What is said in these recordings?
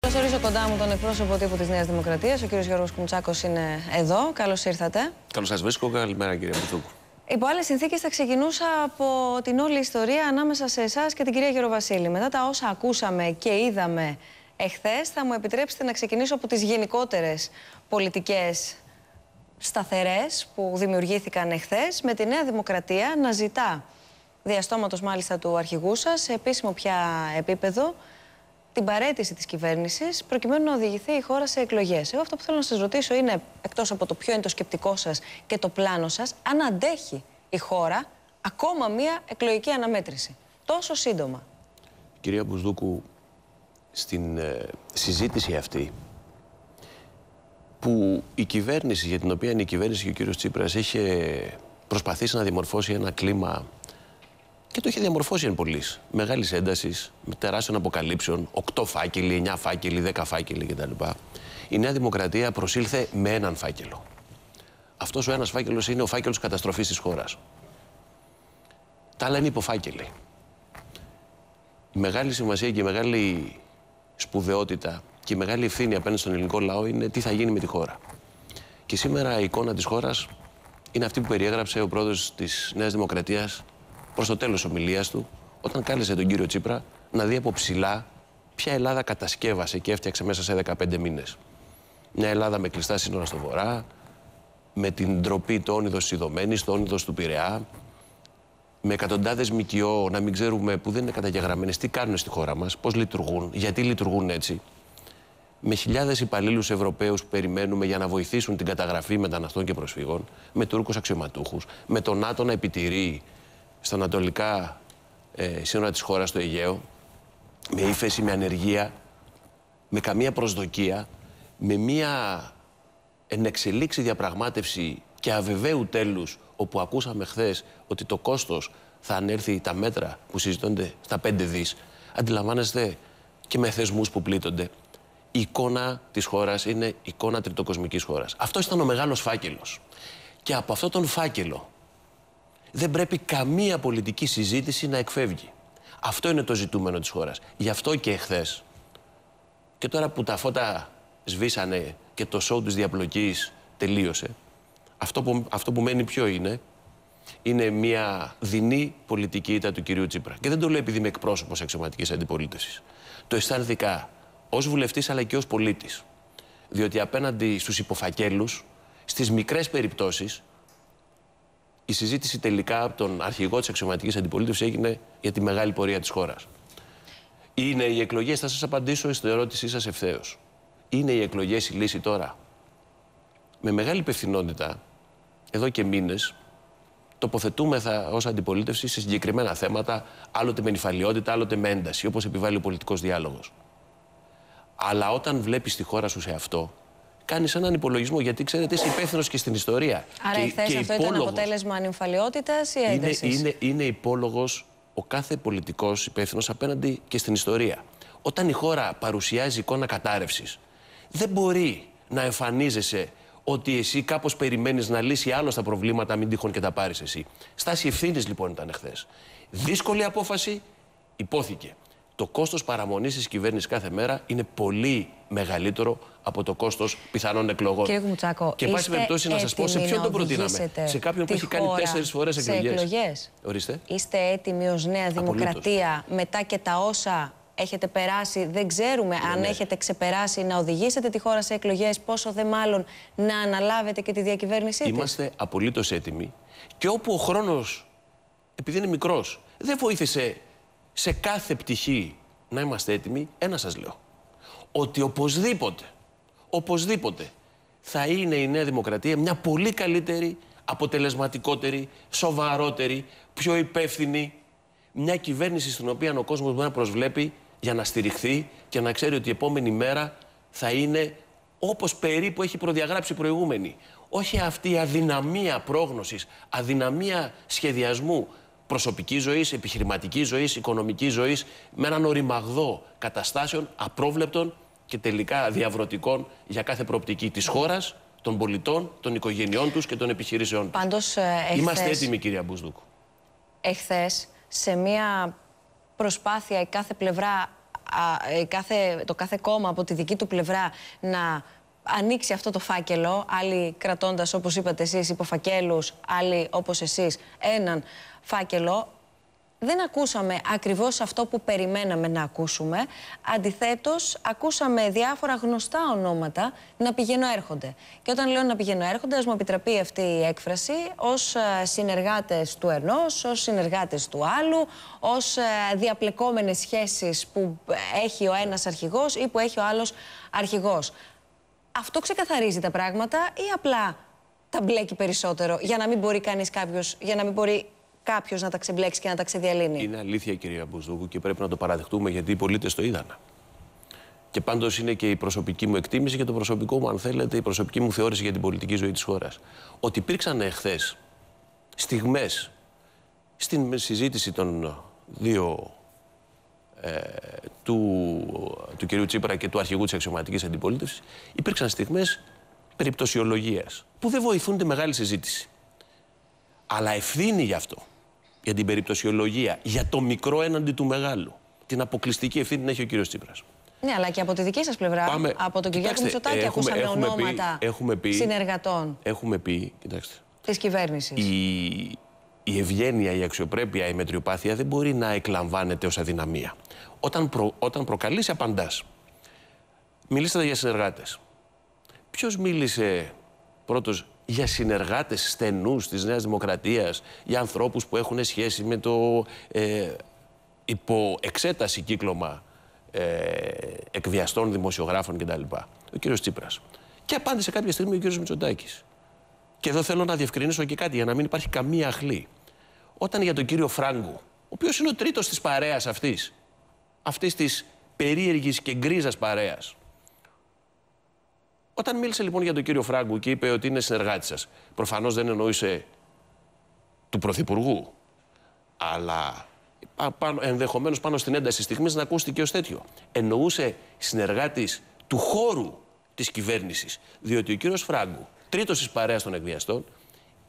Καλώς ορίζω κοντά μου τον εκπρόσωπο τύπου της Νέας Δημοκρατίας, ο κύριος Γιώργος Κουμουτσάκος είναι εδώ. Καλώς ήρθατε. Καλώς σας βρίσκω. Καλημέρα, κύριε Μπουτσούκου. Υπό άλλες συνθήκες θα ξεκινούσα από την όλη ιστορία ανάμεσα σε εσάς και την κυρία Γεροβασίλη. Μετά τα όσα ακούσαμε και είδαμε εχθές, θα μου επιτρέψετε να ξεκινήσω από τις γενικότερες πολιτικές σταθερές που δημιουργήθηκαν εχθές, με τη Νέα Δημοκρατία να ζητά, διαστόματος μάλιστα του αρχηγού σας, σε επίσημο πια επίπεδο, την παραίτηση της κυβέρνησης προκειμένου να οδηγηθεί η χώρα σε εκλογές. Εγώ αυτό που θέλω να σας ρωτήσω είναι, εκτός από το ποιο είναι το σκεπτικό σας και το πλάνο σας, αν αντέχει η χώρα ακόμα μία εκλογική αναμέτρηση. Τόσο σύντομα. Κυρία Μπουσδούκου, στην συζήτηση αυτή που η κυβέρνηση, για την οποία η κυβέρνηση και ο κύριος Τσίπρας είχε προσπαθήσει να διαμορφώσει ένα κλίμα, και το είχε διαμορφώσει εν πολλής, μεγάλης έντασης, με τεράστιων αποκαλύψεων, 8 φάκελοι, 9 φάκελοι, 10 φάκελοι κτλ. Η Νέα Δημοκρατία προσήλθε με έναν φάκελο. Αυτός ο ένας φάκελος είναι ο φάκελος καταστροφής της χώρας. Τα άλλα είναι υποφάκελοι. Η μεγάλη σημασία και η μεγάλη σπουδαιότητα και η μεγάλη ευθύνη απέναντι στον ελληνικό λαό είναι τι θα γίνει με τη χώρα. Και σήμερα η εικόνα της χώρας είναι αυτή που περιέγραψε ο πρόεδρος της Νέας Δημοκρατίας προς το τέλος ομιλίας του, όταν κάλεσε τον κύριο Τσίπρα να δει από ψηλά ποια Ελλάδα κατασκεύασε και έφτιαξε μέσα σε 15 μήνες. Μια Ελλάδα με κλειστά σύνορα στο βορρά, με την ντροπή το όνειδος της Ιδωμένης, το όνειδος του Πειραιά, με εκατοντάδες ΜΚΟ να μην ξέρουμε, που δεν είναι καταγεγραμμένες, τι κάνουν στη χώρα μας, πώς λειτουργούν, γιατί λειτουργούν έτσι. Με χιλιάδες υπαλλήλους Ευρωπαίους που περιμένουμε για να βοηθήσουν την καταγραφή μεταναστών και προσφύγων, με Τούρκους αξιωματούχους, με το ΝΑΤΟ να επιτηρεί στα ανατολικά σύνορα της χώρας, στο Αιγαίο, με ύφεση, με ανεργία, με καμία προσδοκία, με μία ενεξελίξη διαπραγμάτευση και αβεβαίου τέλους, όπου ακούσαμε χθες ότι το κόστος θα ανέλθει, τα μέτρα που συζητώνται, στα 5 δις. Αντιλαμβάνεστε, και με θεσμούς που πλήττονται. Η εικόνα της χώρας είναι εικόνα τριτοκοσμικής χώρας. Αυτό ήταν ο μεγάλος φάκελος. Και από αυτόν τον φάκελο δεν πρέπει καμία πολιτική συζήτηση να εκφεύγει. Αυτό είναι το ζητούμενο της χώρας. Γι' αυτό και εχθές, και τώρα που τα φώτα σβήσανε και το σόου της διαπλοκής τελείωσε, αυτό που μένει ποιο είναι μια δεινή πολιτική ήττα του κυρίου Τσίπρα. Και δεν το λέω επειδή είμαι εκπρόσωπος αξιωματικής αντιπολίτευσης. Το αισθάνθηκα ως βουλευτής αλλά και ως πολίτης. Διότι απέναντι στους υποφακέλους, στις μικρές περιπτώσεις, η συζήτηση τελικά από τον αρχηγό της αξιωματικής αντιπολίτευσης έγινε για τη μεγάλη πορεία της χώρας. Είναι οι εκλογές, θα σας απαντήσω στην ερώτησή σας ευθέως. Είναι οι εκλογές η λύση τώρα? Με μεγάλη υπευθυνότητα, εδώ και μήνες, τοποθετούμεθα ως αντιπολίτευση σε συγκεκριμένα θέματα, άλλοτε με νηφαλιότητα, άλλοτε με ένταση, όπως επιβάλλει ο πολιτικός διάλογος. Αλλά όταν βλέπεις τη χώρα σου σε αυτό, κάνεις έναν υπολογισμό, γιατί ξέρετε, είσαι υπεύθυνος και στην ιστορία. Άρα εχθές αυτό ήταν αποτέλεσμα ανυμφαλιότητας ή έντασης? Είναι υπόλογος ο κάθε πολιτικός υπεύθυνος απέναντι και στην ιστορία. Όταν η χώρα παρουσιάζει εικόνα κατάρρευσης, δεν μπορεί να εμφανίζεσαι ότι εσύ κάπως περιμένεις να λύσει άλλος τα προβλήματα, μην τυχόν και τα πάρεις εσύ. Στάση ευθύνης λοιπόν ήταν εχθές. Δύσκολη απόφαση, υπόθηκε. Το κόστος παραμονής της κυβέρνησης κάθε μέρα είναι πολύ μεγαλύτερο από το κόστος πιθανών εκλογών. Κύριε Κουμουτσάκο, και πάση περιπτώσει να σας πω σε ποιον τον προτείναμε. Σε κάποιον που έχει κάνει 4 φορές εκλογές. Ορίστε. Είστε έτοιμοι ως Νέα Δημοκρατία μετά και τα όσα έχετε περάσει? Δεν ξέρουμε αν έχετε ξεπεράσει να οδηγήσετε τη χώρα σε εκλογές, πόσο δε μάλλον να αναλάβετε και τη διακυβέρνησή της. Είμαστε απολύτως έτοιμοι. Και όπου ο χρόνος, επειδή είναι μικρός, δεν βοήθησε σε κάθε πτυχή να είμαστε έτοιμοι, ένα σας λέω. Ότι οπωσδήποτε θα είναι η Νέα Δημοκρατία μια πολύ καλύτερη, αποτελεσματικότερη, σοβαρότερη, πιο υπεύθυνη, μια κυβέρνηση στην οποία ο κόσμος μπορεί να προσβλέπει για να στηριχθεί και να ξέρει ότι η επόμενη μέρα θα είναι όπως περίπου έχει προδιαγράψει η προηγούμενη. Όχι αυτή η αδυναμία πρόγνωσης, αδυναμία σχεδιασμού προσωπικής ζωής, επιχειρηματικής ζωής, οικονομικής ζωής, με έναν οριμαγδό καταστάσεων απρόβλεπτων και τελικά διαβρωτικών για κάθε προοπτική της χώρας, των πολιτών, των οικογενειών τους και των επιχειρήσεών τους. Πάντως, είμαστε έτοιμοι, κυρία Μπουσδούκου. Εχθές, σε μια προσπάθεια η κάθε πλευρά το κάθε κόμμα από τη δική του πλευρά να ανοίξει αυτό το φάκελο, άλλοι κρατώντας, όπως είπατε εσείς, υποφακέλους, άλλοι όπως εσείς έναν φάκελο. Δεν ακούσαμε ακριβώς αυτό που περιμέναμε να ακούσουμε. Αντιθέτως, ακούσαμε διάφορα γνωστά ονόματα να πηγαίνω-έρχονται. Και όταν λέω να πηγαίνω-έρχονται, ας μου επιτραπεί αυτή η έκφραση, ως συνεργάτες του ενός, ως συνεργάτες του άλλου, ως διαπλεκόμενες σχέσεις που έχει ο ένας αρχηγός ή που έχει ο άλλος αρχηγός. Αυτό ξεκαθαρίζει τα πράγματα ή απλά τα μπλέκει περισσότερο για να μην μπορεί κάποιος να τα ξεμπλέξει και να τα ξεδιαλύνει? Είναι αλήθεια, κυρία Μπουσδούκου, και πρέπει να το παραδεχτούμε, γιατί οι πολίτες το είδαν. Και πάντως είναι και η προσωπική μου εκτίμηση και το προσωπικό μου, αν θέλετε, η προσωπική μου θεώρηση για την πολιτική ζωή της χώρας. Ότι υπήρξαν εχθές στιγμές στην συζήτηση των δύο του κυρίου Τσίπρα και του αρχηγού της αξιωματικής αντιπολίτευσης, υπήρξαν στιγμές περιπτωσιολογίας που δεν βοηθούν τη μεγάλη συζήτηση. Αλλά ευθύνη γι' αυτό, για την περιπτωσιολογία, για το μικρό έναντι του μεγάλου, την αποκλειστική ευθύνη την έχει ο κύριος Τσίπρας. Ναι, αλλά και από τη δική σας πλευρά, από τον Κυριάκο Μητσοτάκη, ακούσαμε ονόματα συνεργατών. Έχουμε πει, κοιτάξτε, της κυβέρνησης. Η ευγένεια, η αξιοπρέπεια, η μετριοπάθεια δεν μπορεί να εκλαμβάνεται ως αδυναμία. Όταν προκαλείς, απαντάς. Μιλήσατε για συνεργάτες. Ποιος μίλησε πρώτος για συνεργάτες στενούς της Νέας Δημοκρατίας, για ανθρώπους που έχουν σχέση με το υπό εξέταση κύκλωμα εκβιαστών, δημοσιογράφων κτλ? Ο κύριος Τσίπρας. Και απάντησε κάποια στιγμή ο κύριος Μητσοτάκης. Και εδώ θέλω να διευκρινίσω και κάτι για να μην υπάρχει καμία αχλή. Όταν για τον κύριο Φράγκο, ο οποίος είναι ο τρίτος της παρέας αυτής της περίεργης και γκρίζας παρέας, όταν μίλησε λοιπόν για τον κύριο Φράγκο και είπε ότι είναι συνεργάτης σας, προφανώς δεν εννοούσε του Πρωθυπουργού, αλλά ενδεχομένως πάνω στην ένταση στιγμής να ακούστηκε ως τέτοιο. Εννοούσε συνεργάτης του χώρου της κυβέρνησης, διότι ο κύριος Φράγκο, τρίτος της παρέας των εκβιαστών,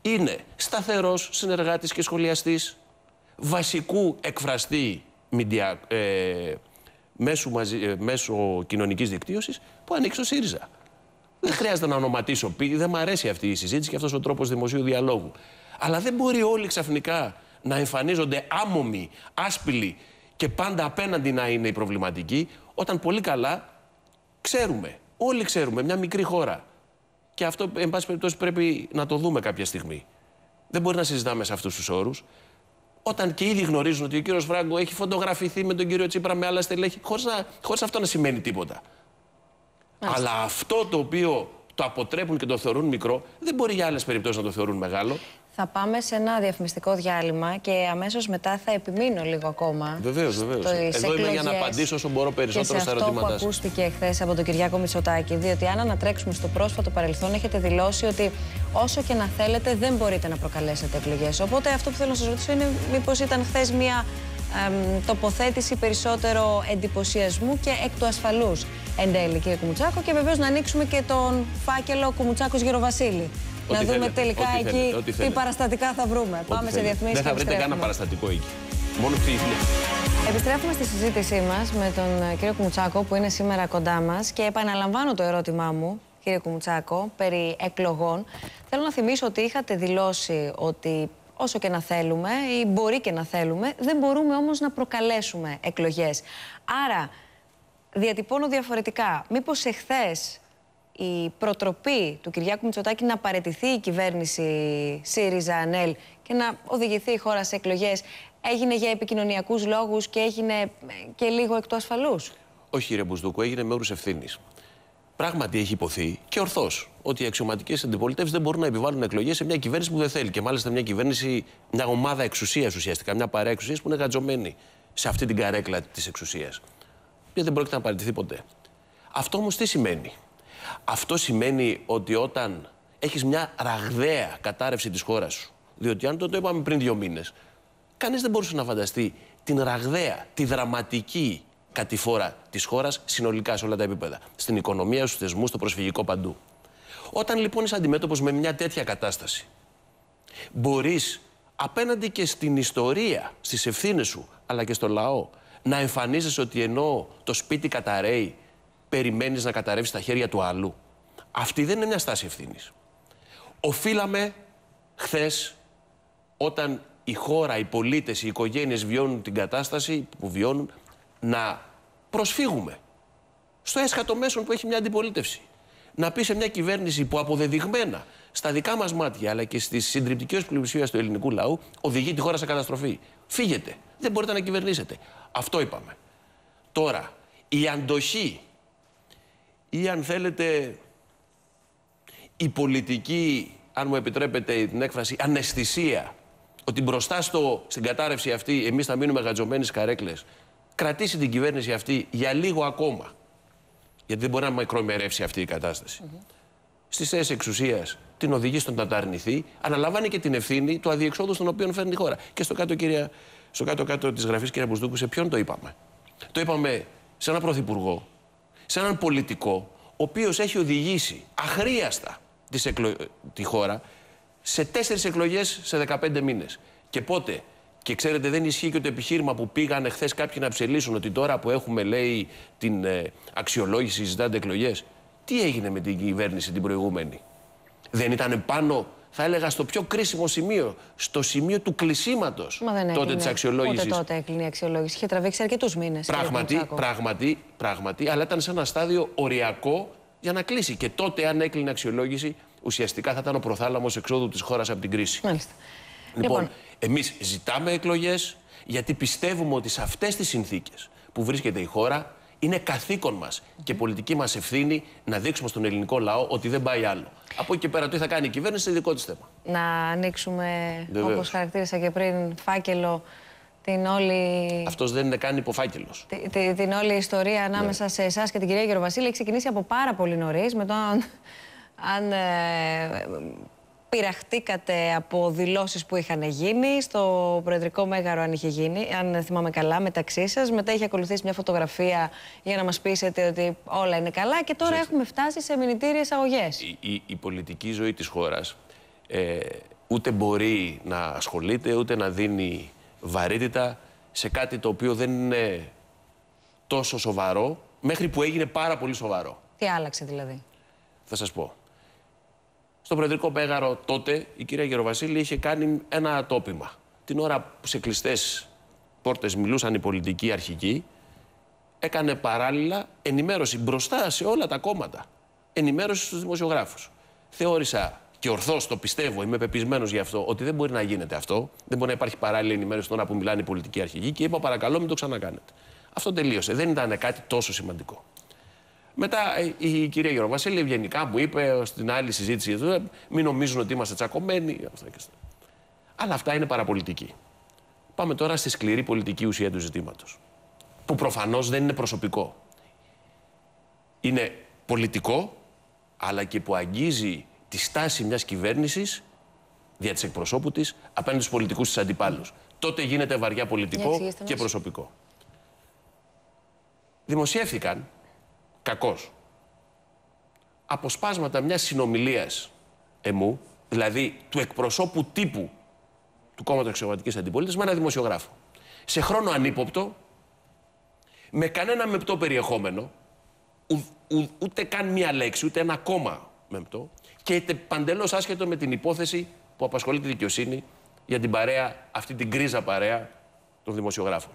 είναι σταθερός συνεργάτης και σχολιαστής, βασικού εκφραστή μέσω κοινωνικής δικτύωσης που ανήκει στο ΣΥΡΙΖΑ. Δεν χρειάζεται να ονοματίσω, δεν μου αρέσει αυτή η συζήτηση και αυτός ο τρόπος δημοσίου διαλόγου. Αλλά δεν μπορεί όλοι ξαφνικά να εμφανίζονται άμομοι, άσπηλοι και πάντα απέναντι να είναι οι προβληματικοί, όταν πολύ καλά ξέρουμε, όλοι ξέρουμε, μια μικρή χώρα. Και αυτό, εν πάση περιπτώσει, πρέπει να το δούμε κάποια στιγμή. Δεν μπορεί να συζητάμε σε αυτούς τους όρους. Όταν και ήδη γνωρίζουν ότι ο κύριος Φράγκο έχει φωτογραφηθεί με τον κύριο Τσίπρα με άλλα στελέχη, χωρίς αυτό να σημαίνει τίποτα. Αλλά αυτό το οποίο το αποτρέπουν και το θεωρούν μικρό, δεν μπορεί για άλλες περιπτώσεις να το θεωρούν μεγάλο. Θα πάμε σε ένα διαφημιστικό διάλειμμα και αμέσως μετά θα επιμείνω λίγο ακόμα. Βεβαίως, βεβαίως. Εδώ είμαι για να απαντήσω όσο μπορώ περισσότερο στα ερωτήματά σας. Και σε αυτό που ακούστηκε χθες από τον Κυριάκο Μητσοτάκη. Διότι αν ανατρέξουμε στο πρόσφατο παρελθόν, έχετε δηλώσει ότι όσο και να θέλετε δεν μπορείτε να προκαλέσετε εκλογές. Οπότε αυτό που θέλω να σας ρωτήσω είναι μήπως ήταν χθες μια τοποθέτηση περισσότερο εντυπωσιασμού και εκ του ασφαλούς εν τέλει, κύριε Κουμουτσάκο, και βεβαίως να ανοίξουμε και τον φάκελο Κουμουτσάκος Γεροβασίλη. Να δούμε τελικά εκεί τι παραστατικά θα βρούμε. Πάμε σε διαφημίσεις. Δεν θα βρείτε κανένα παραστατικό εκεί. Μόνο ψήφια. Επιστρέφουμε στη συζήτησή μας με τον κύριο Κουμουτσάκο που είναι σήμερα κοντά μας και επαναλαμβάνω το ερώτημά μου, κύριε Κουμουτσάκο, περί εκλογών. Θέλω να θυμίσω ότι είχατε δηλώσει ότι όσο και να θέλουμε ή μπορεί και να θέλουμε, δεν μπορούμε όμως να προκαλέσουμε εκλογές. Άρα, διατυπώνω διαφορετικά. Μήπως εχθές η προτροπή του Κυριάκου Μητσοτάκη να παραιτηθεί η κυβέρνηση ΣΥΡΙΖΑ-ΑΝΕΛ και να οδηγηθεί η χώρα σε εκλογές έγινε για επικοινωνιακούς λόγους και έγινε και λίγο εκ του ασφαλούς? Όχι, κύριε Μπουσδούκου, έγινε με όρους ευθύνης. Πράγματι έχει υποθεί και ορθώς ότι οι αξιωματικές αντιπολιτεύσεις δεν μπορούν να επιβάλλουν εκλογές σε μια κυβέρνηση που δεν θέλει. Και μάλιστα μια κυβέρνηση, μια ομάδα εξουσίας ουσιαστικά, μια παρέα εξουσίας που είναι γατζωμένη σε αυτή την καρέκλα της εξουσίας. Και δεν πρόκειται να παραιτηθεί ποτέ. Αυτό όμως τι σημαίνει? Αυτό σημαίνει ότι όταν έχεις μια ραγδαία κατάρρευση της χώρας σου, διότι αν το είπαμε πριν 2 μήνες, κανείς δεν μπορούσε να φανταστεί την ραγδαία, τη δραματική κατηφόρα της χώρας συνολικά σε όλα τα επίπεδα. Στην οικονομία, στους θεσμούς, στο προσφυγικό, παντού. Όταν λοιπόν είσαι αντιμέτωπος με μια τέτοια κατάσταση, μπορείς απέναντι και στην ιστορία, στις ευθύνες σου, αλλά και στο λαό, να εμφανίζεσαι ότι ενώ το σπίτι καταραίει, περιμένεις να καταρρεύσει στα χέρια του άλλου. Αυτή δεν είναι μια στάση ευθύνης. Οφείλαμε χθες, όταν η χώρα, οι πολίτες, οι οικογένειες βιώνουν την κατάσταση που βιώνουν, να προσφύγουμε στο έσχατο μέσον που έχει μια αντιπολίτευση. Να πει σε μια κυβέρνηση που αποδεδειγμένα στα δικά μας μάτια, αλλά και στη συντριπτική πλειοψηφία του ελληνικού λαού, οδηγεί τη χώρα σε καταστροφή. Φύγετε. Δεν μπορείτε να κυβερνήσετε. Αυτό είπαμε. Τώρα, η αντοχή ή, αν θέλετε, η πολιτική, αν μου επιτρέπετε την έκφραση, αναισθησία, ότι μπροστά στην κατάρρευση αυτή εμείς θα μείνουμε γατζωμένοι στις καρέκλες, κρατήσει την κυβέρνηση αυτή για λίγο ακόμα. Γιατί δεν μπορεί να μακροημερεύσει αυτή η κατάσταση. Στις θέσεις εξουσίας την οδηγεί στο να τα αρνηθεί, αναλαμβάνει και την ευθύνη του αδιεξόδου στον οποίο φέρνει τη χώρα. Και στο κάτω-κάτω της γραφής, κυρία Μπουσδούκου, σε ποιον το είπαμε? Το είπαμε σε έναν πρωθυπουργό, σε έναν πολιτικό, ο οποίος έχει οδηγήσει αχρίαστα τη χώρα σε 4 εκλογές σε 15 μήνες. Και πότε? Και ξέρετε, δεν ισχύει και το επιχείρημα που πήγαν χθες κάποιοι να ψελίσουν ότι τώρα που έχουμε, λέει, την αξιολόγηση, ζητάτε εκλογές. Τι έγινε με την κυβέρνηση την προηγούμενη? Δεν ήταν πάνω, θα έλεγα, στο πιο κρίσιμο σημείο, στο σημείο του κλεισίματος τότε της αξιολόγησης? Ούτε τότε έκλεινε η αξιολόγηση. Είχε τραβήξει αρκετούς μήνες. Πράγματι, αλλά ήταν σε ένα στάδιο οριακό για να κλείσει. Και τότε, αν έκλεινε αξιολόγηση, ουσιαστικά θα ήταν ο προθάλαμος εξόδου της χώρας από την κρίση. Μάλιστα. Λοιπόν, εμείς ζητάμε εκλογές γιατί πιστεύουμε ότι σε αυτές τις συνθήκες που βρίσκεται η χώρα είναι καθήκον μας και πολιτική μας ευθύνη να δείξουμε στον ελληνικό λαό ότι δεν πάει άλλο. Από εκεί και πέρα, τι θα κάνει η κυβέρνηση, είναι δικό της θέμα. Να ανοίξουμε, όπως χαρακτήρισα και πριν, φάκελο την όλη. Αυτός δεν είναι καν υποφάκελος. Την όλη ιστορία ανάμεσα σε εσάς και την κυρία Γεροβασίλη έχει ξεκινήσει από πάρα πολύ νωρίς. Με το αν πειραχτήκατε από δηλώσεις που είχαν γίνει στο Προεδρικό Μέγαρο, αν είχε γίνει, αν θυμάμαι καλά, μεταξύ σας. Μετά είχε ακολουθήσει μια φωτογραφία για να μας πείσετε ότι όλα είναι καλά και τώρα έχουμε φτάσει σε μηνυτήριες αγωγές. Η πολιτική ζωή της χώρας ούτε μπορεί να ασχολείται, ούτε να δίνει βαρύτητα σε κάτι το οποίο δεν είναι τόσο σοβαρό, μέχρι που έγινε πάρα πολύ σοβαρό. Τι άλλαξε δηλαδή? Θα σας πω. Στο Προεδρικό Μέγαρο τότε η κυρία Γεροβασίλη είχε κάνει ένα τόπιμα. Την ώρα που σε κλειστές πόρτες μιλούσαν οι πολιτικοί αρχικοί, έκανε παράλληλα ενημέρωση μπροστά σε όλα τα κόμματα. Ενημέρωση στους δημοσιογράφους. Θεώρησα, και ορθώς το πιστεύω, είμαι πεπισμένος γι' αυτό, ότι δεν μπορεί να γίνεται αυτό. Δεν μπορεί να υπάρχει παράλληλη ενημέρωση την ώρα που μιλάνε οι πολιτικοί αρχικοί και είπα, παρακαλώ, μην το ξανακάνετε. Αυτό τελείωσε. Δεν ήταν κάτι τόσο σημαντικό. Μετά η κυρία Γεροβασίλη ευγενικά μου είπε στην άλλη συζήτηση, μην νομίζουν ότι είμαστε τσακωμένοι. Αλλά αυτά είναι παραπολιτική. Πάμε τώρα στη σκληρή πολιτική ουσία του ζητήματος. Που προφανώς δεν είναι προσωπικό. Είναι πολιτικό, αλλά και που αγγίζει τη στάση μιας κυβέρνησης δια της εκπροσώπου της απέναντι στους πολιτικούς της αντιπάλους. Τότε γίνεται βαριά πολιτικό και προσωπικό. Δημοσιεύθηκαν κακώς αποσπάσματα μιας συνομιλίας εμού, δηλαδή του εκπροσώπου τύπου του Κόμματος Αξιωματικής Αντιπολίτευσης, με έναν δημοσιογράφο. Σε χρόνο ανύποπτο, με κανένα μεπτό περιεχόμενο, ούτε καν μία λέξη, ούτε ένα κόμμα μεπτό, και παντελώς άσχετο με την υπόθεση που απασχολεί τη δικαιοσύνη για την παρέα, αυτή την γκρίζα παρέα των δημοσιογράφων.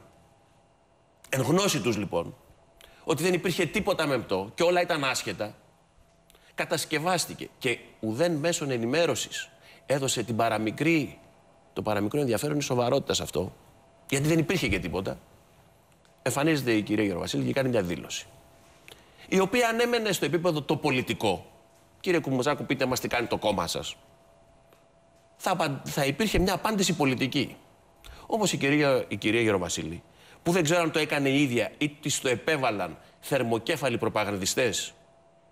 Εν γνώση τους λοιπόν, ότι δεν υπήρχε τίποτα μεμπτό και όλα ήταν άσχετα, κατασκευάστηκε και ουδέν μέσον ενημέρωσης έδωσε το παραμικρό ενδιαφέρον ή σοβαρότητα σε αυτό, γιατί δεν υπήρχε και τίποτα. Εμφανίζεται η κυρία Γεροβασίλη και κάνει μια δήλωση, η οποία ανέμενε στο επίπεδο το πολιτικό. Κύριε Κουμουζάκου, πείτε μας τι κάνει το κόμμα σας. Θα υπήρχε μια απάντηση πολιτική. Όμως η κυρία Γεροβασίλη, που δεν ξέρω αν το έκανε η ίδια ή της το επέβαλαν θερμοκέφαλοι προπαγανδιστές,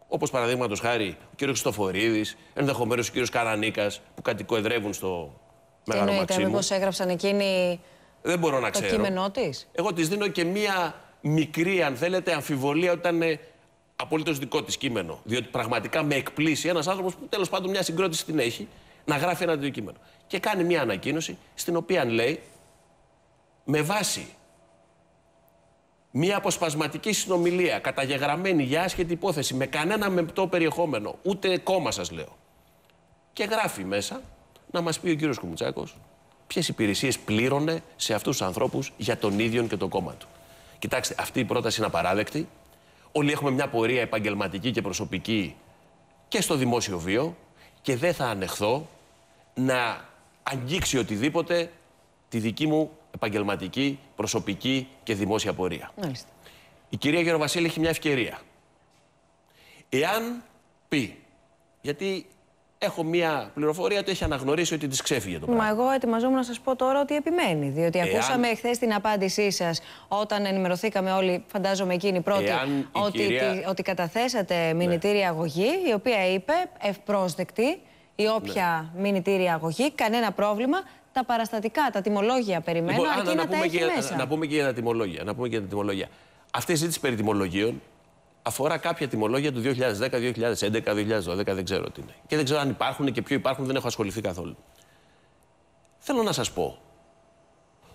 όπως παραδείγματος χάρη ο κ. Χριστοφορίδης, ενδεχομένως ο κ. Καρανίκας, που κατοικοεδρεύουν στο Μέγαρο Μαξίμου. Μήπως έγραψαν εκείνοι δεν μπορώ να ξέρω. Το κείμενό της. Εγώ της δίνω και μία μικρή, αν θέλετε, αμφιβολία ότι ήταν απολύτως δικό της κείμενο. Διότι πραγματικά με εκπλήσει ένας άνθρωπος που τέλος πάντων μια συγκρότηση την έχει, να γράφει ένα τέτοιο κείμενο. Και κάνει μια ανακοίνωση στην οποία λέει, με βάση μία αποσπασματική συνομιλία καταγεγραμμένη για άσχετη υπόθεση με κανένα μεμπτό περιεχόμενο, ούτε κόμμα σας λέω, και γράφει μέσα να μας πει ο κύριος Κουμουτσάκος ποιες υπηρεσίες πλήρωνε σε αυτούς τους ανθρώπους για τον ίδιο και το κόμμα του. Κοιτάξτε, αυτή η πρόταση είναι απαράδεκτη. Όλοι έχουμε μια πορεία επαγγελματική και προσωπική και στο δημόσιο βίο και δεν θα ανεχθώ να αγγίξει οτιδήποτε τη δική μου επαγγελματική, προσωπική και δημόσια πορεία. Μάλιστα. Η κυρία Γεροβασίλη έχει μια ευκαιρία. Εάν πει, γιατί έχω μια πληροφορία ότι έχει αναγνωρίσει ότι της ξέφυγε το πράγμα. Μα εγώ ετοιμαζόμουν να σας πω τώρα ότι επιμένει. Διότι ακούσαμε εχθές την απάντησή σας όταν ενημερωθήκαμε όλοι, φαντάζομαι εκείνη πρώτη, ότι καταθέσατε μηνυτήρια αγωγή, η οποία είπε ευπρόσδεκτη η όποια μηνυτήρια αγωγή, κανένα πρόβλημα. Τα παραστατικά, τα τιμολόγια περιμένω, αρκεί να τα έχει μέσα. Να πούμε και για τα τιμολόγια. Αυτή η ζήτηση περί τιμολογίων αφορά κάποια τιμολόγια του 2010, 2011, 2012, δεν ξέρω τι είναι. Και δεν ξέρω αν υπάρχουν και ποιο υπάρχουν, δεν έχω ασχοληθεί καθόλου. Θέλω να σας πω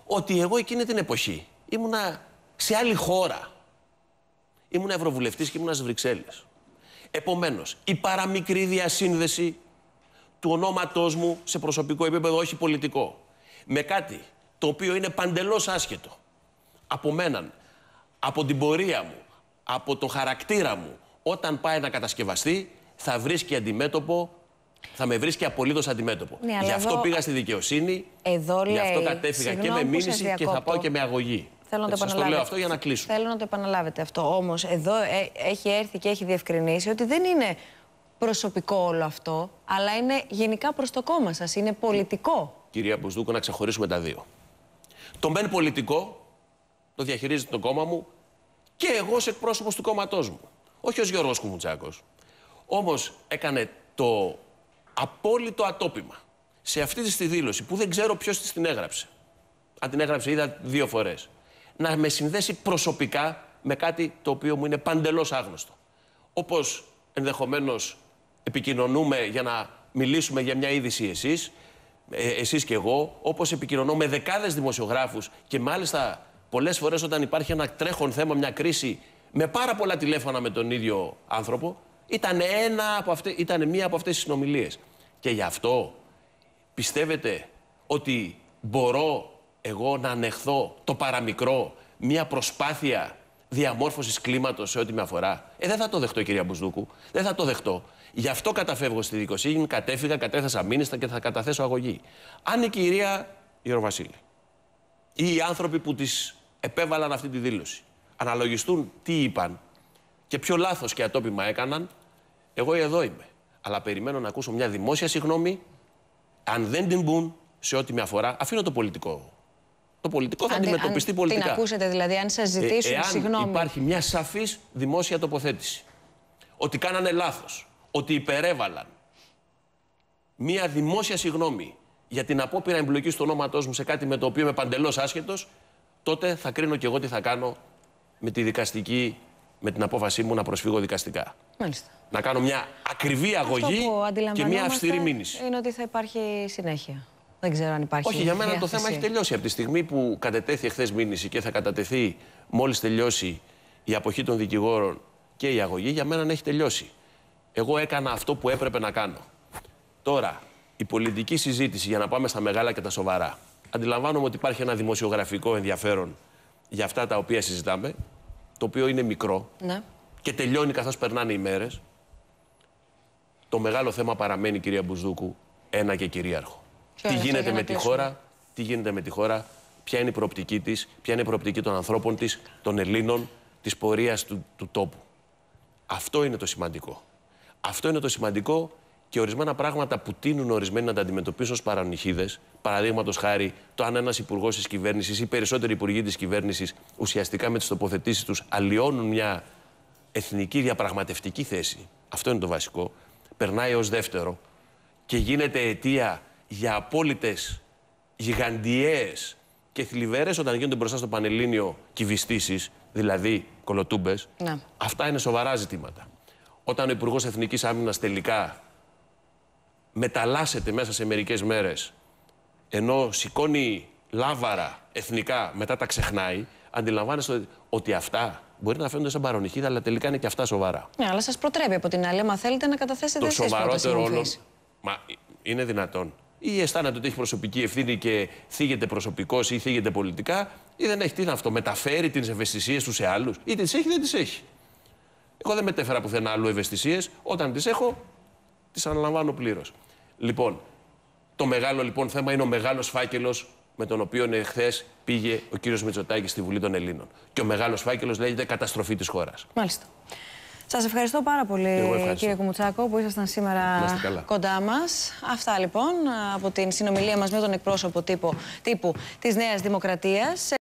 ότι εγώ εκείνη την εποχή ήμουνα σε άλλη χώρα. Ήμουνα ευρωβουλευτής και ήμουνα στις Βρυξέλλες. Επομένως, η παραμικρή διασύνδεση του ονόματός μου σε προσωπικό επίπεδο, όχι πολιτικό, με κάτι το οποίο είναι παντελώς άσχετο από μέναν, από την πορεία μου, από το χαρακτήρα μου, όταν πάει να κατασκευαστεί, θα βρίσκει αντιμέτωπο, θα με βρίσκει απολύτως αντιμέτωπο. Ναι, γι' αυτό πήγα στη δικαιοσύνη, γι' αυτό κατέφυγα και με μήνυση και θα πάω και με αγωγή. Σας το λέω αυτό για να κλείσουμε. Θέλω να το επαναλάβετε αυτό. Όμως εδώ έχει έρθει και έχει διευκρινίσει ότι δεν είναι προσωπικό όλο αυτό, αλλά είναι γενικά προς το κόμμα σας, είναι πολιτικό. Κυρία Μπουσδούκου, να ξεχωρίσουμε τα δύο. Το μεν πολιτικό το διαχειρίζεται το κόμμα μου και εγώ ως εκπρόσωπος του κόμματός μου. Όχι ως Γιώργος Κουμουτσάκος. Όμως έκανε το απόλυτο ατόπιμα σε αυτή τη δήλωση που δεν ξέρω ποιος της την έγραψε. Αν την έγραψε, είδα 2 φορές. Να με συνδέσει προσωπικά με κάτι το οποίο μου είναι παντελώς άγνωστο. Όπως ενδεχομένως επικοινωνούμε για να μιλήσουμε για μια είδηση εσείς και εγώ, όπως επικοινωνώ με δεκάδες δημοσιογράφους και μάλιστα πολλές φορές όταν υπάρχει ένα τρέχον θέμα, μια κρίση, με πάρα πολλά τηλέφωνα με τον ίδιο άνθρωπο, ήταν μία από αυτές τις συνομιλίες. Και γι' αυτό πιστεύετε ότι μπορώ εγώ να ανεχθώ το παραμικρό, μία προσπάθεια διαμόρφωσης κλίματος σε ό,τι με αφορά? Δεν θα το δεχτώ, κυρία Μπουσδούκου. Δεν θα το δεχτώ. Γι' αυτό καταφεύγω στη δικαιοσύνη, κατέφυγα, κατέθεσα μήνυστα και θα καταθέσω αγωγή. Αν η κυρία Γεροβασίλη ή οι άνθρωποι που της επέβαλαν αυτή τη δήλωση αναλογιστούν τι είπαν και ποιο λάθος και ατόπιμα έκαναν, εγώ εδώ είμαι. Αλλά περιμένω να ακούσω μια δημόσια συγγνώμη. Αν δεν την μπουν σε ό,τι με αφορά, αφήνω το πολιτικό. Το πολιτικό θα αντιμετωπιστεί πολιτικά. Την ακούσετε δηλαδή, αν σας ζητήσουν συγγνώμη. Εάν υπάρχει μια σαφής δημόσια τοποθέτηση ότι κάνανε λάθος, ότι υπερέβαλαν, μια δημόσια συγγνώμη για την απόπειρα εμπλοκής του ονόματός μου σε κάτι με το οποίο είμαι παντελώς άσχετος, τότε θα κρίνω και εγώ τι θα κάνω με την απόφασή μου να προσφύγω δικαστικά. Μάλιστα. Να κάνω μια ακριβή αγωγή και μια αυστηρή μήνυση. Είναι ότι θα υπάρχει συνέχεια. Δεν ξέρω αν υπάρχει. Όχι, για μένα το θέμα έχει τελειώσει. Από τη στιγμή που κατετέθη εχθές μήνυση και θα κατατεθεί μόλις τελειώσει η αποχή των δικηγόρων και η αγωγή, για μένα έχει τελειώσει. Εγώ έκανα αυτό που έπρεπε να κάνω. Τώρα, η πολιτική συζήτηση, για να πάμε στα μεγάλα και τα σοβαρά. Αντιλαμβάνομαι ότι υπάρχει ένα δημοσιογραφικό ενδιαφέρον για αυτά τα οποία συζητάμε, το οποίο είναι μικρό και τελειώνει καθώς περνάνε οι μέρες. Το μεγάλο θέμα παραμένει, κυρία Μπουσδούκου, ένα και κυρίαρχο. Τι γίνεται με τη χώρα, ποια είναι η προοπτική της, ποια είναι η προοπτική των ανθρώπων της, των Ελλήνων, της πορείας του τόπου. Αυτό είναι το σημαντικό. Αυτό είναι το σημαντικό και ορισμένα πράγματα που τείνουν ορισμένοι να τα αντιμετωπίσουν ως παρανυχίδες, παραδείγματος χάρη το αν ένας υπουργός της κυβέρνησης ή περισσότεροι υπουργοί της κυβέρνησης ουσιαστικά με τις τοποθετήσεις τους αλλοιώνουν μια εθνική διαπραγματευτική θέση. Αυτό είναι το βασικό. Περνάει ως δεύτερο και γίνεται αιτία για απόλυτες γιγαντιαίες και θλιβερές όταν γίνονται μπροστά στο Πανελλήνιο κυβιστήσεις, δηλαδή κολοτούμπες. Αυτά είναι σοβαρά ζητήματα. Όταν ο Υπουργός Εθνικής Άμυνας τελικά μεταλλάσσεται μέσα σε μερικές μέρες, ενώ σηκώνει λάβαρα εθνικά, μετά τα ξεχνάει, αντιλαμβάνεστε ότι αυτά μπορεί να φαίνονται σαν παρονυχίδα, αλλά τελικά είναι και αυτά σοβαρά. Ναι, αλλά σας προτρέπει από την άλλη, άμα θέλετε να καταθέσετε εσείς πρόταση μορφής. Το σοβαρότερο όλο. Μα είναι δυνατόν. Ή αισθάνεται ότι έχει προσωπική ευθύνη και θίγεται προσωπικώς ή θίγεται πολιτικά, ή δεν έχει. Τι είναι αυτό, μεταφέρει τις ευαισθησίες του σε άλλους, ή τις έχει ή δεν τις έχει. Εγώ δεν μετέφερα πουθενά άλλου ευαισθησίες. Όταν τις έχω, τις αναλαμβάνω πλήρως. Λοιπόν, το μεγάλο λοιπόν θέμα είναι ο μεγάλος φάκελος με τον οποίο εχθές πήγε ο κύριος Μητσοτάκης στη Βουλή των Ελλήνων. Και ο μεγάλος φάκελος λέγεται καταστροφή της χώρας. Μάλιστα. Σας ευχαριστώ πάρα πολύ, κύριε Κουμουτσάκο, που ήσασταν σήμερα κοντά μας. Αυτά λοιπόν από την συνομιλία μας με τον εκπρόσωπο τύπου της Νέας Δημοκρατίας.